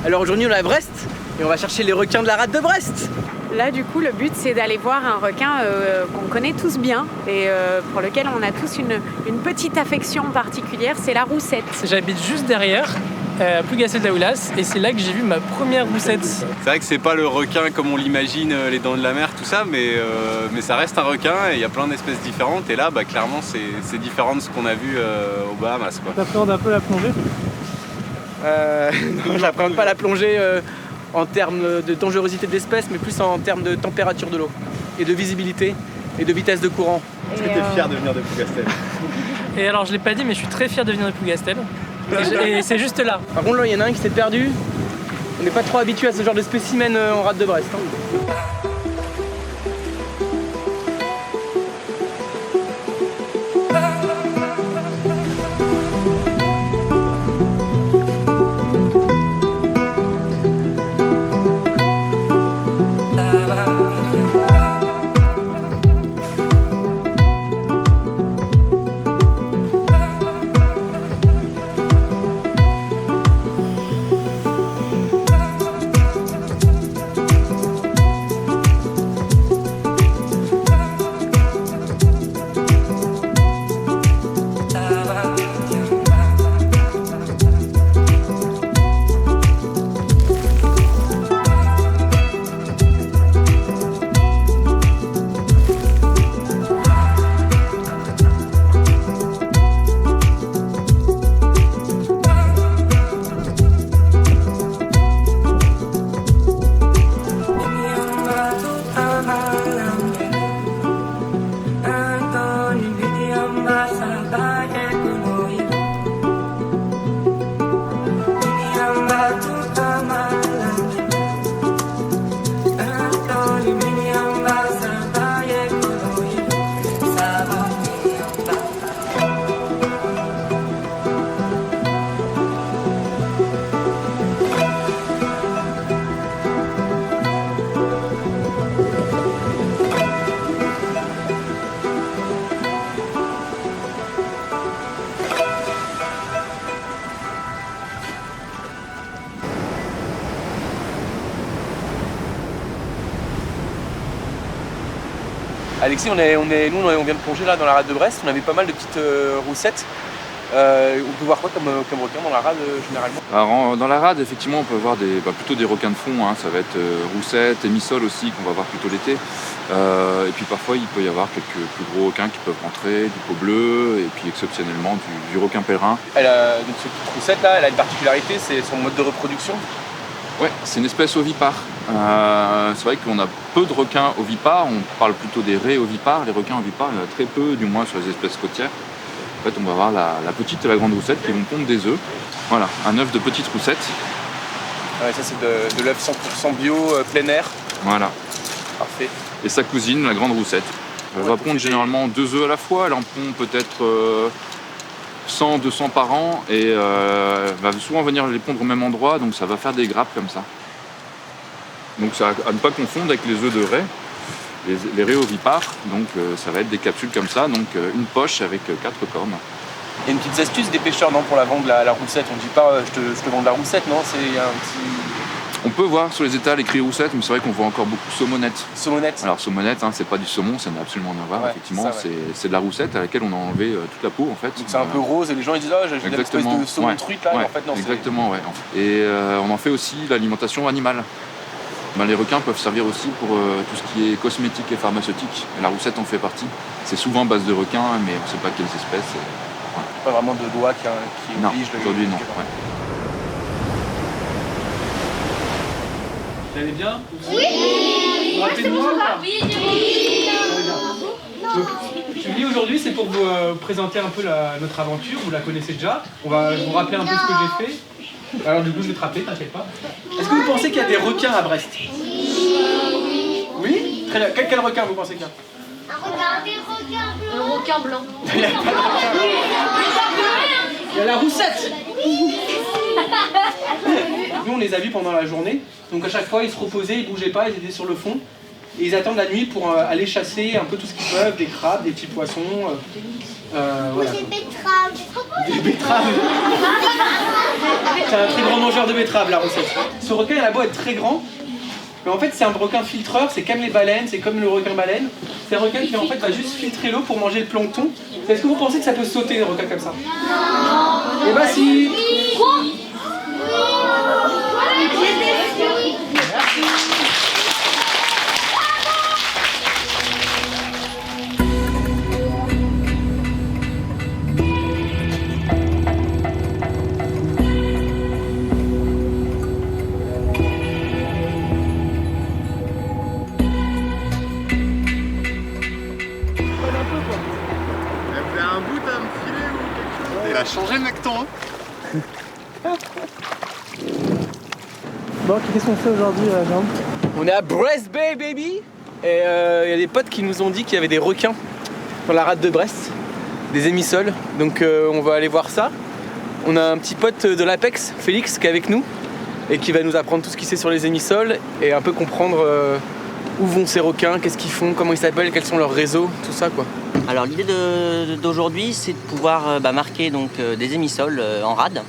Alors aujourd'hui on est à Brest et on va chercher les requins de la rade de Brest. Là du coup le but c'est d'aller voir un requin qu'on connaît tous bien et pour lequel on a tous une petite affection particulière, c'est la roussette. J'habite juste derrière, à Plougastel-Daoulas, et c'est là que j'ai vu ma première roussette. C'est vrai que c'est pas le requin comme on l'imagine, les dents de la mer, tout ça, mais ça reste un requin et il y a plein d'espèces différentes. Et là, clairement, c'est différent de ce qu'on a vu aux Bahamas, quoi. T'appréhendes un peu la plongée? Non, j'appréhende pas la plongée en termes de dangerosité de l'espèce, mais plus en termes de température de l'eau et de visibilité et de vitesse de courant. Est-ce que t'es fier de venir de Plougastel? Et alors je l'ai pas dit, mais je suis très fier de venir de Plougastel. Et c'est juste là. Par contre là, il y en a un qui s'est perdu. On n'est pas trop habitué à ce genre de spécimen en rade de Brest. Hein. Alexis, on vient de plonger là dans la rade de Brest, on avait pas mal de petites roussettes. On peut voir quoi comme requin dans la rade généralement? Alors, dans la rade, effectivement, on peut voir plutôt des requins de fond, hein. Ça va être roussettes, émissoles aussi, qu'on va voir plutôt l'été. Et puis parfois, il peut y avoir quelques plus gros requins qui peuvent rentrer, du peau bleue, et puis exceptionnellement du requin pèlerin. Donc cette petite roussette là, elle a une particularité, c'est son mode de reproduction. Ouais, c'est une espèce ovipare. C'est vrai qu'on a peu de requins ovipares, on parle plutôt des raies ovipares. Les requins ovipares, il y en a très peu, du moins sur les espèces côtières. En fait, on va avoir la petite et la grande roussette qui vont pondre des œufs. Voilà, un œuf de petite roussette. Ouais, ça c'est de l'œuf 100% bio, plein air. Voilà. Parfait. Et sa cousine, la grande roussette. Elle va pondre généralement 2 œufs à la fois. Elle en pond peut-être 100, 200 par an et va souvent venir les pondre au même endroit, donc ça va faire des grappes comme ça. Donc ça à ne pas confondre avec les œufs de raie, les raies ovipares, donc ça va être des capsules comme ça, donc une poche avec 4 cornes. Il y a une petite astuce des pêcheurs non, pour la vendre la roussette, on ne dit pas je te vends de la roussette, non? C'est un petit... On peut voir sur les étals écrit roussette, mais c'est vrai qu'on voit encore beaucoup saumonette. Saumonette. Alors saumonette, hein, c'est pas du saumon, ça n'a absolument rien à voir. Ouais, effectivement, ça, ouais. c'est de la roussette à laquelle on a enlevé toute la peau en fait. Donc c'est un peu rose et les gens ils disent j'ai une espèce de saumon truite là, ouais, et en fait non. Exactement, ouais. Et on en fait aussi l'alimentation animale. Les requins peuvent servir aussi pour tout ce qui est cosmétique et pharmaceutique. Et la roussette en fait partie. C'est souvent à base de requins, mais on ne sait pas quelles espèces. Voilà. Pas vraiment de loi qui oblige le... Aujourd'hui non. Ouais. Vous allez bien? Oui. Vous vous rappelez de moi? Oui. Donc, Julie, aujourd'hui, c'est pour vous présenter un peu notre aventure. Vous la connaissez déjà. On va vous rappeler un peu ce que j'ai fait. Alors du coup, je vais te rappeler, t'inquiète pas. Est-ce que vous pensez qu'il y a des requins à Brest? Oui. Très bien. Quel requin vous pensez qu'il y a? Un requin blanc. Il y a pas de requin. Il y a la roussette. Nous, on les a vus pendant la journée. Donc à chaque fois, ils se reposaient, ils bougeaient pas, ils étaient sur le fond. Et ils attendent la nuit pour aller chasser un peu tout ce qu'ils peuvent, des crabes, des petits poissons. Voilà. Des betteraves. Des betteraves. C'est un très grand mangeur de betteraves, la Roussette. Ce requin, il a beau être très grand, mais en fait c'est un requin filtreur, c'est comme les baleines, c'est comme le requin baleine. C'est un requin qui en fait va juste filtrer l'eau pour manger le plancton. Est-ce que vous pensez que ça peut sauter, un requin comme ça? Non. Eh bah si. Il a changé le mec ton. Bon, qu'est-ce qu'on fait aujourd'hui, Jean? On est à Brest Bay, baby. Et il y a des potes qui nous ont dit qu'il y avait des requins dans la rade de Brest, des émissoles. Donc on va aller voir ça. On a un petit pote de l'Apex, Félix, qui est avec nous et qui va nous apprendre tout ce qu'il sait sur les émissoles et un peu comprendre où vont ces requins, qu'est-ce qu'ils font, comment ils s'appellent, quels sont leurs réseaux, tout ça quoi. Alors l'idée d'aujourd'hui, c'est de pouvoir marquer donc, des émissoles en rade,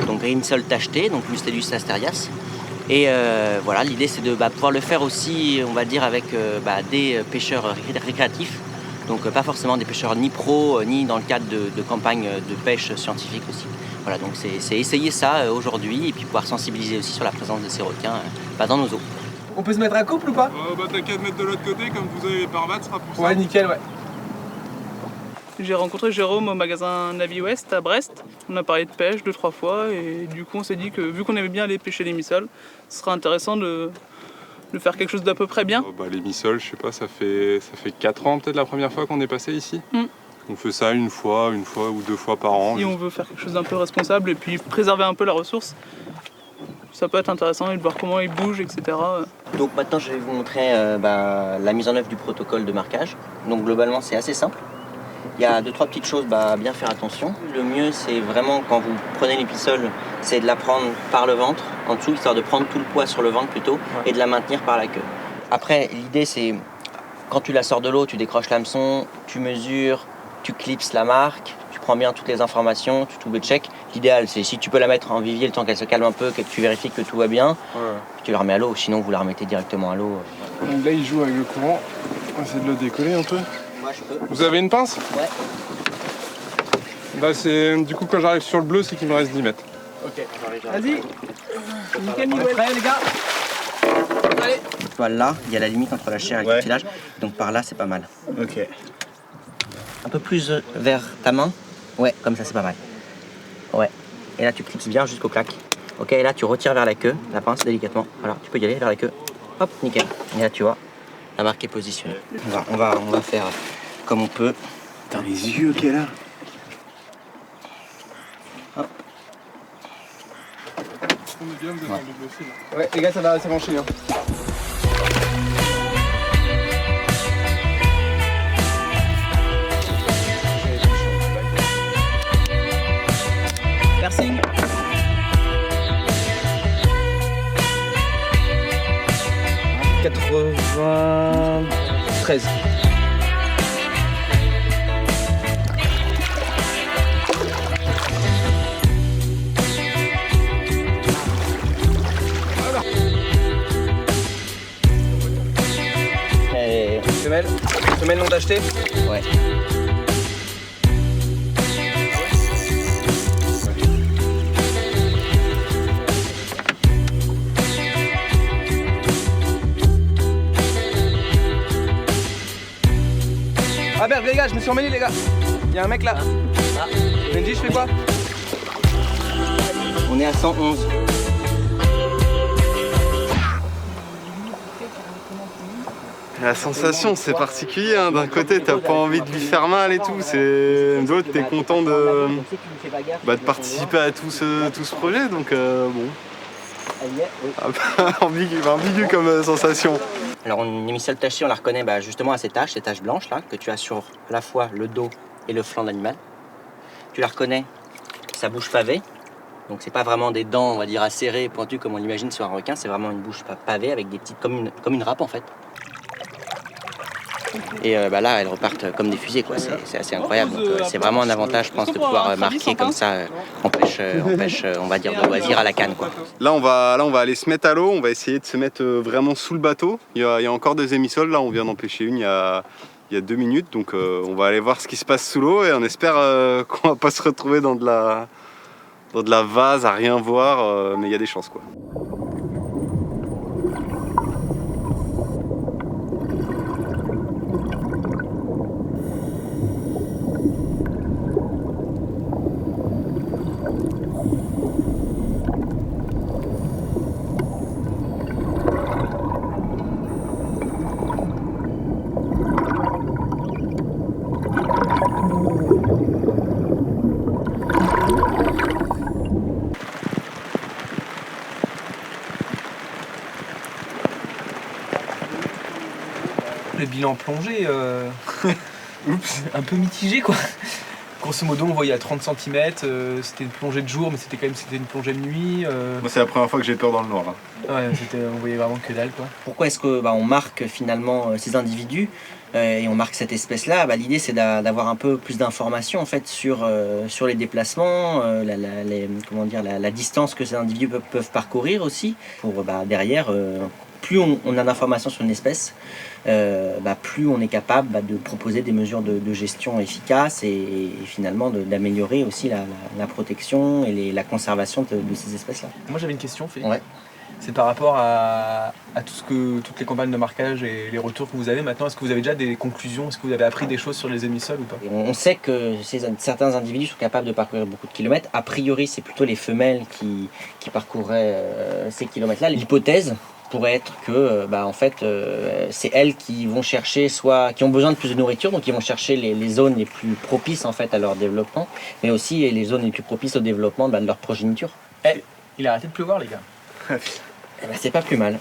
donc émissoles tachetées, donc Mustelus asterias. Et voilà, l'idée c'est de pouvoir le faire aussi, on va dire, avec des pêcheurs récréatifs. Donc pas forcément des pêcheurs ni pro, ni dans le cadre de campagnes de pêche scientifique aussi. Voilà, donc c'est essayer ça aujourd'hui et puis pouvoir sensibiliser aussi sur la présence de ces requins dans nos eaux. On peut se mettre à couple ou pas? T'as qu'à te mettre de l'autre côté, comme vous avez les parvates, ce sera pour ça. Ouais, nickel, ouais. J'ai rencontré Jérôme au magasin Navy West à Brest. On a parlé de pêche 2-3 fois et du coup on s'est dit que vu qu'on aimait bien aller pêcher l'émissole, ce serait intéressant de faire quelque chose d'à peu près bien. L'émissole, je sais pas, ça fait 4 ans peut-être la première fois qu'on est passé ici. On fait ça une fois ou 2 fois par an. Si on veut faire quelque chose d'un peu responsable et puis préserver un peu la ressource, ça peut être intéressant et de voir comment ils bougent, etc. Donc maintenant je vais vous montrer la mise en œuvre du protocole de marquage. Donc globalement c'est assez simple. Il y a 2-3 petites choses à bien faire attention. Le mieux c'est vraiment quand vous prenez l'émissole, c'est de la prendre par le ventre, en dessous, histoire de prendre tout le poids sur le ventre plutôt, et de la maintenir par la queue. Après l'idée c'est, quand tu la sors de l'eau, tu décroches l'hameçon, tu mesures, tu clipses la marque, tu prends bien toutes les informations, tu double check. L'idéal c'est si tu peux la mettre en vivier le temps qu'elle se calme un peu, que tu vérifies que tout va bien, puis tu la remets à l'eau, sinon vous la remettez directement à l'eau. Donc là il joue avec le courant, on va essayer de le décoller un peu. Moi je peux. Vous avez une pince? Ouais. Bah c'est du coup quand j'arrive sur le bleu c'est qu'il me reste 10 mètres. Ok, vas-y. Nickel, nickel. Prêt les gars? Allez. Voilà, il y a la limite entre la chair et le cartilage, donc par là c'est pas mal. Ok. Un peu plus vers ta main. Ouais, comme ça c'est pas mal. Ouais. Et là tu clipses bien jusqu'au clac. Ok, et là tu retires vers la queue, la pince délicatement. Voilà, tu peux y aller vers la queue. Hop, nickel. Et là tu vois, la marque est positionnée. On va faire comme on peut. Putain, les yeux qu'elle a. Hop. On est bien devant le double fil. Ouais, les gars, ça va enchaîner. Hein. Merci. « 93. Semelle non tachetée? Ouais. Ah merde les gars, je me suis emmêlé les gars. Il y a un mec là. Benji, je fais quoi? On est à 111. La sensation c'est particulier, hein. D'un côté t'as pas envie de lui faire mal et tout, de l'autre t'es content de participer à tout ce projet, donc bon. Ambigu comme sensation. Alors une émissole tachée, on la reconnaît justement à ces taches blanches là, que tu as sur à la fois le dos et le flanc de l'animal. Tu la reconnais, sa bouche pavée, donc c'est pas vraiment des dents on va dire acérées, pointues comme on l'imagine sur un requin, c'est vraiment une bouche pavée avec des petites, comme une râpe en fait. Et là, elles repartent comme des fusées, quoi. C'est assez incroyable. Donc, c'est vraiment un avantage, je pense, de pouvoir marquer comme ça en pêche, on va dire, de loisir à la canne, quoi. Là, on va aller se mettre à l'eau. On va essayer de se mettre vraiment sous le bateau. Il y a encore des émissoles. Là, on vient d'en pêcher une il y a 2 minutes. Donc, on va aller voir ce qui se passe sous l'eau et on espère qu'on va pas se retrouver dans de la vase à rien voir. Mais il y a des chances, quoi. Le bilan plongé, un peu mitigé quoi. Grosso modo, on voyait à 30 cm, c'était une plongée de jour, mais c'était une plongée de nuit. Moi, c'est la première fois que j'ai peur dans le noir. Là. Ouais, on voyait vraiment que dalle quoi. Pourquoi est-ce que on marque finalement ces individus et on marque cette espèce-là? L'idée c'est d'avoir un peu plus d'informations en fait sur les déplacements, la distance que ces individus peuvent parcourir aussi. Pour derrière, plus on a d'informations sur une espèce, plus on est capable de proposer des mesures de gestion efficaces et finalement d'améliorer aussi la protection et la conservation de ces espèces-là. Moi j'avais une question, Félix. Ouais. C'est par rapport à toutes les campagnes de marquage et les retours que vous avez maintenant. Est-ce que vous avez déjà des conclusions? Est-ce que vous avez appris des choses sur les émissoles ou pas? On sait que certains individus sont capables de parcourir beaucoup de kilomètres. A priori, c'est plutôt les femelles qui parcouraient ces kilomètres-là. L'hypothèse pourrait être que c'est elles qui vont chercher, qui ont besoin de plus de nourriture, donc ils vont chercher les zones les plus propices en fait à leur développement, mais aussi les zones les plus propices au développement de leur progéniture. Il a arrêté de pleuvoir les gars. C'est pas plus mal.